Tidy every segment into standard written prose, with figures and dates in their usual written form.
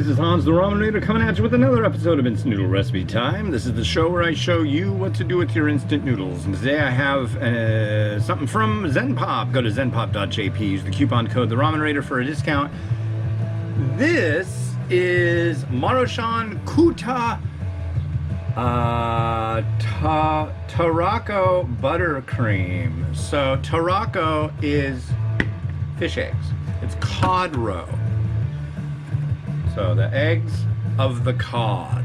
This is Hans the Ramen Raider coming at you with another episode of Instant Noodle Recipe Time. This is the show where I show you what to do with your instant noodles. And today I have something from Zenpop. Go to zenpop.jp, use the coupon code The Ramen Raider for a discount. This is Maruchan Tarako buttercream. So Tarako is fish eggs. It's cod roe. So the eggs of the cod.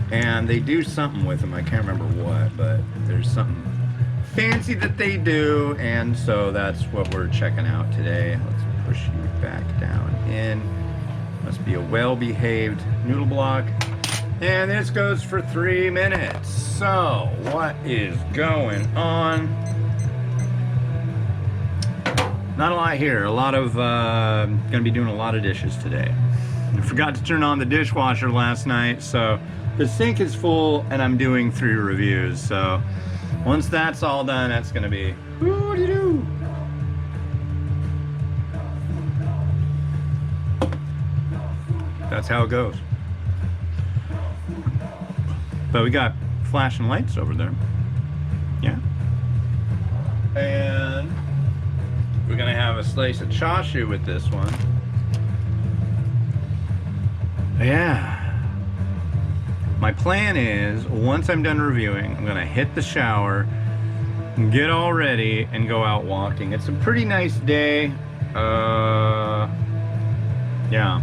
And they do something with them. I can't remember what, but there's something fancy that they do. And so that's what we're checking out today. Let's push you back down in. Must be a well-behaved noodle block. And this goes for 3 minutes. So what is going on? Not a lot here. A lot of, gonna be doing a lot of dishes today. I forgot to turn on the dishwasher last night, so the sink is full and I'm doing 3 reviews. So once that's all done, that's gonna be woo-de-doo. That's how it goes. But we got flashing lights over there. Yeah. And we're gonna have a slice of chashu with this one. Yeah. My plan is, once I'm done reviewing, I'm gonna hit the shower, get all ready, and go out walking. It's a pretty nice day. Yeah.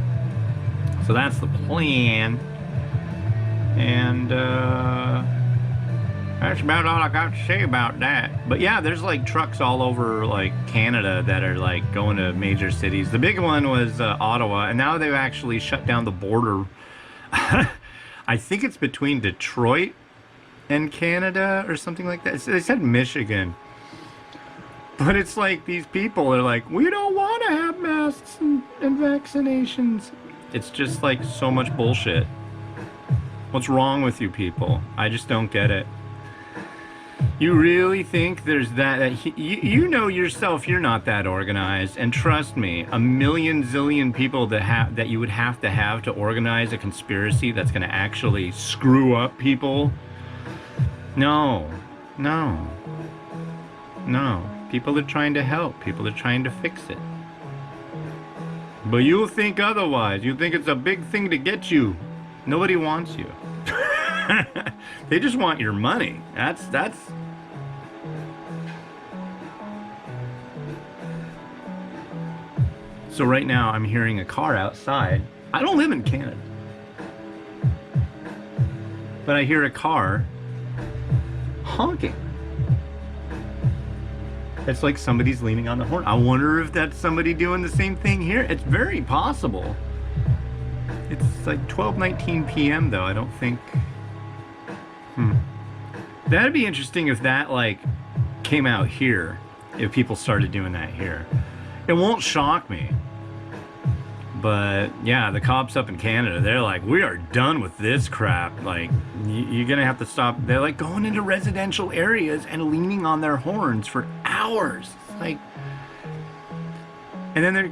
So that's the plan. And that's about all I got to say about that. But yeah, there's like trucks all over like Canada that are like going to major cities. The big one was Ottawa, and now they've actually shut down the border. I think it's between Detroit and Canada or something like that. They said Michigan. But it's like these people are like, we don't want to have masks and vaccinations. It's just like so much bullshit. What's wrong with you people? I just don't get it. You really think there's you know yourself you're not that organized, and trust me, a million zillion people that you would have to organize a conspiracy that's going to actually screw up people. No. People are trying to help. People are trying to fix it. But you think otherwise. You think it's a big thing to get you. Nobody wants you. They just want your money. That's So right now I'm hearing a car outside. I don't live in Canada, but I hear a car honking. It's like somebody's leaning on the horn. I wonder if that's somebody doing the same thing here. It's very possible. It's like 12:19 p.m. though. I don't think. That'd be interesting if that like came out here. If people started doing that here, it won't shock me. But yeah, the cops up in Canada, they're like, we are done with this crap. Like, you're gonna have to stop. They're like going into residential areas and leaning on their horns for hours. It's like, and then they're.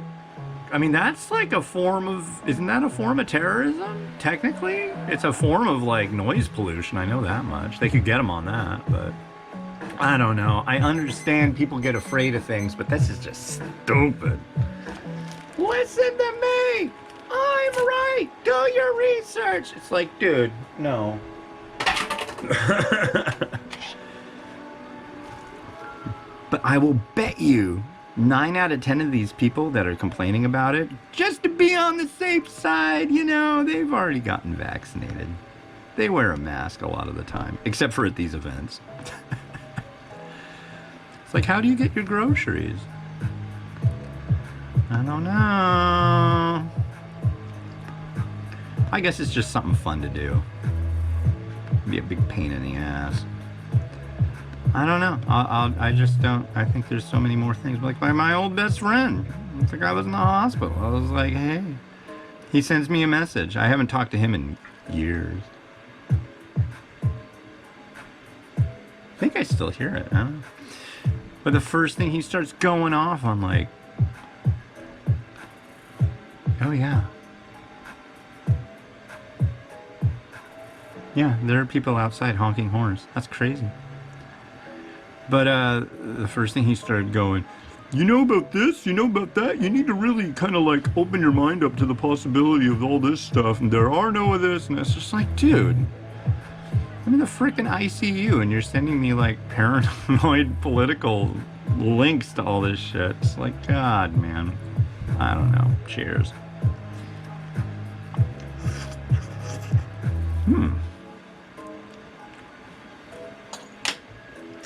I mean, that's like a form of, isn't that a form of terrorism? Technically, it's a form of like noise pollution. I know that much. They could get them on that, but I don't know. I understand people get afraid of things, but this is just stupid. Listen to me. I'm right. Do your research. It's like, dude, no. But I will bet you 9 out of 10 of these people that are complaining about it, just to be on the safe side, you know, they've already gotten vaccinated. They wear a mask a lot of the time, except for at these events. It's like, how do you get your groceries? I don't know. I guess it's just something fun to do. Be a big pain in the ass. I don't know. I just don't. I think there's so many more things. Like my old best friend. The guy was in the hospital. I was like, hey. He sends me a message. I haven't talked to him in years. I think I still hear it. I don't know. But the first thing he starts going off on, like, oh yeah, Yeah, there are people outside honking horns. That's crazy. But the first thing he started going, you know about this, you know about that, you need to really kind of like open your mind up to the possibility of all this stuff, and there are no of this, and it's just like, dude, I'm in the freaking ICU, and you're sending me like paranoid political links to all this shit. It's like, God, man. I don't know. Cheers.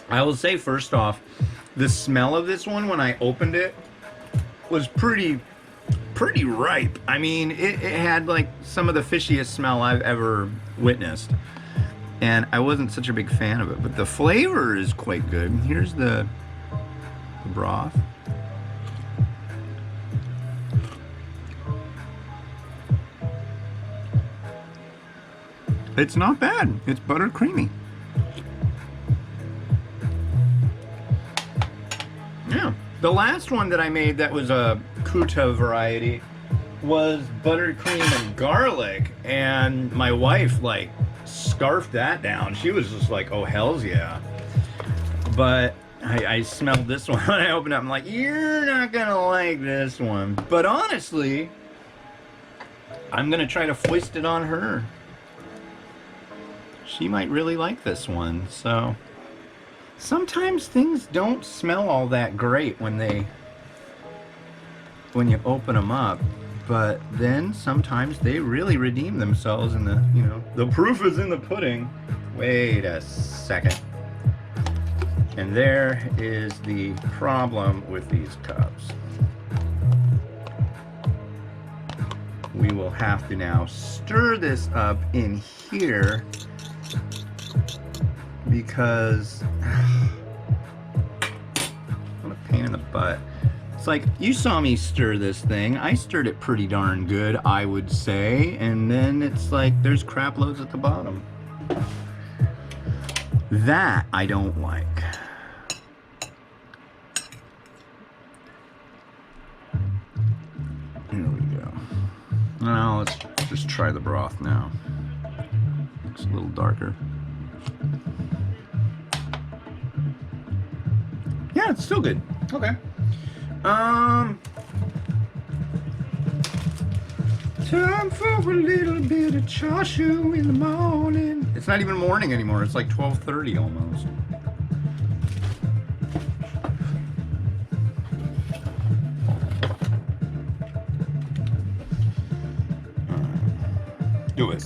I will say, first off, the smell of this one when I opened it was pretty ripe. I mean, it had like some of the fishiest smell I've ever witnessed. And I wasn't such a big fan of it, but the flavor is quite good. Here's the broth. It's not bad. It's buttercreamy. Yeah. The last one that I made that was a QTTA variety was buttercream and garlic, and my wife like scarfed that down. She was just like, oh hells yeah. But I smelled this one when I opened it up. I'm like, you're not gonna like this one. But honestly, I'm gonna try to foist it on her. She might really like this one. So sometimes things don't smell all that great when you open them up, but then sometimes they really redeem themselves, and the proof is in the pudding. Wait a second. And there is the problem with these cups. We will have to now stir this up in here because what a pain in the butt. It's like, you saw me stir this thing. I stirred it pretty darn good, I would say, and then it's like there's crap loads at the bottom. That I don't like. Here we go. Now let's just try the broth now. Looks a little darker. Yeah, it's still good. Okay. Time for a little bit of chashu in the morning. It's not even morning anymore. It's like 12:30 almost. Do it.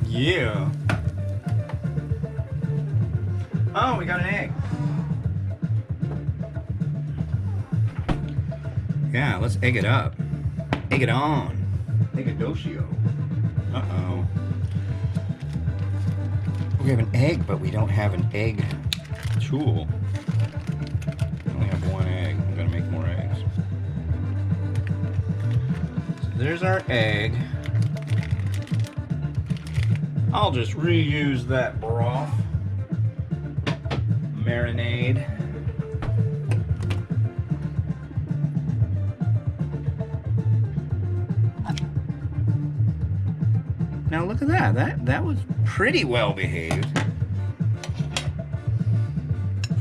Yeah. Oh, we got an egg. Yeah, let's egg it up. Egg it on. Eggadocio. Uh-oh. We have an egg, but we don't have an egg tool. We only have one egg. I'm gonna make more eggs. So there's our egg. I'll just reuse that broth marinade. Now look at that. That was pretty well behaved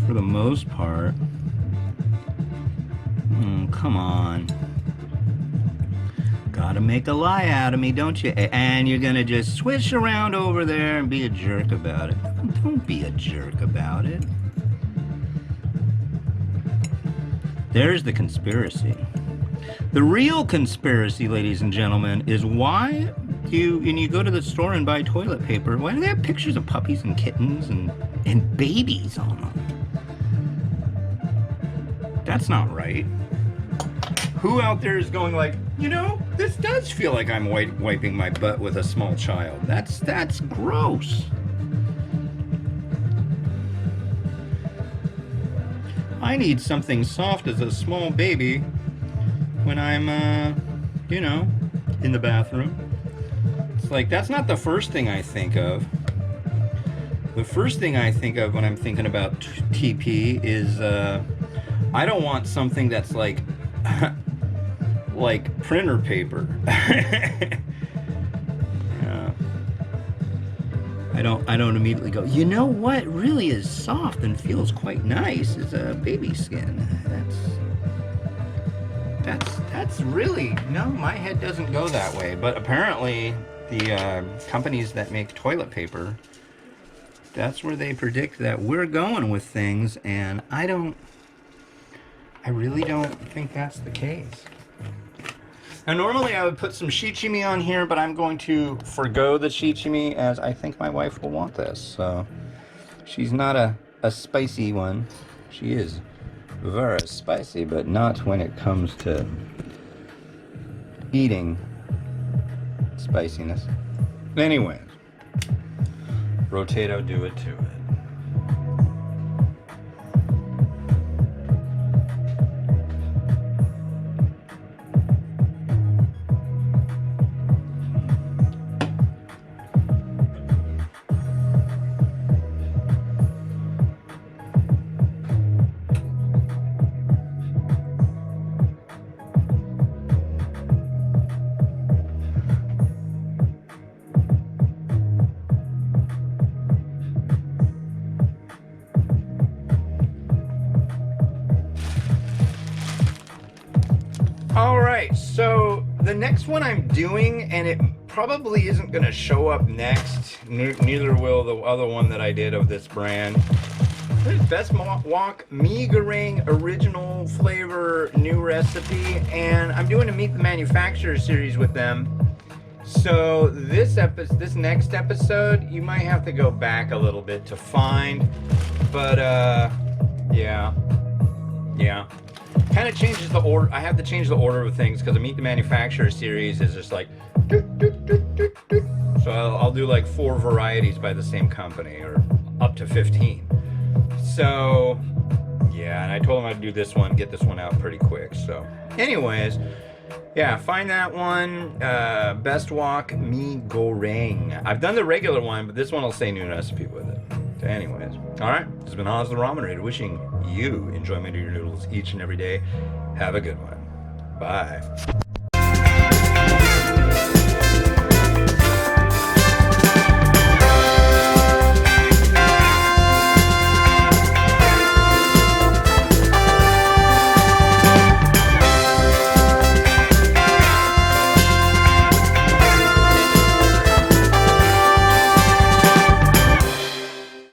for the most part. Come on. Gotta make a lie out of me, don't you? And you're gonna just swish around over there and be a jerk about it. Don't be a jerk about it. There's the conspiracy. The real conspiracy, ladies and gentlemen, is why you go to the store and buy toilet paper, why do they have pictures of puppies and kittens and babies on them? That's not right. Who out there is going like, this does feel like I'm wiping my butt with a small child. That's gross. I need something soft as a small baby when I'm, in the bathroom. It's like, that's not the first thing I think of. The first thing I think of when I'm thinking about TP is I don't want something that's like like printer paper. Yeah. I don't immediately go, you know what really is soft and feels quite nice is a baby skin. That's really, no, my head doesn't go that way. But apparently the companies that make toilet paper, that's where they predict that we're going with things, and I really don't think that's the case. Now normally I would put some shichimi on here, but I'm going to forgo the shichimi as I think my wife will want this. So she's not a spicy one. She is very spicy, but not when it comes to eating spiciness. Anyways, rotato, do it to it. All right, so the next one I'm doing, and it probably isn't going to show up next, neither will the other one that I did of this brand. This is Best Wok mee goreng original flavor new recipe, and I'm doing a Meet the Manufacturer series with them. So this next episode, you might have to go back a little bit to find, but yeah. Kind of changes the order. I have to change the order of things because the Meet the Manufacturer series is just like so I'll do like 4 varieties by the same company, or up to 15. So yeah, and I told him I'd do this one, get this one out pretty quick. So anyways, yeah, find that one, Best Wok mee goreng. I've done the regular one, but this one will say new recipe with it. So anyways, all right, this has been Oz the Ramen Raider, wishing you enjoyment of your noodles each and every day. Have a good one. Bye.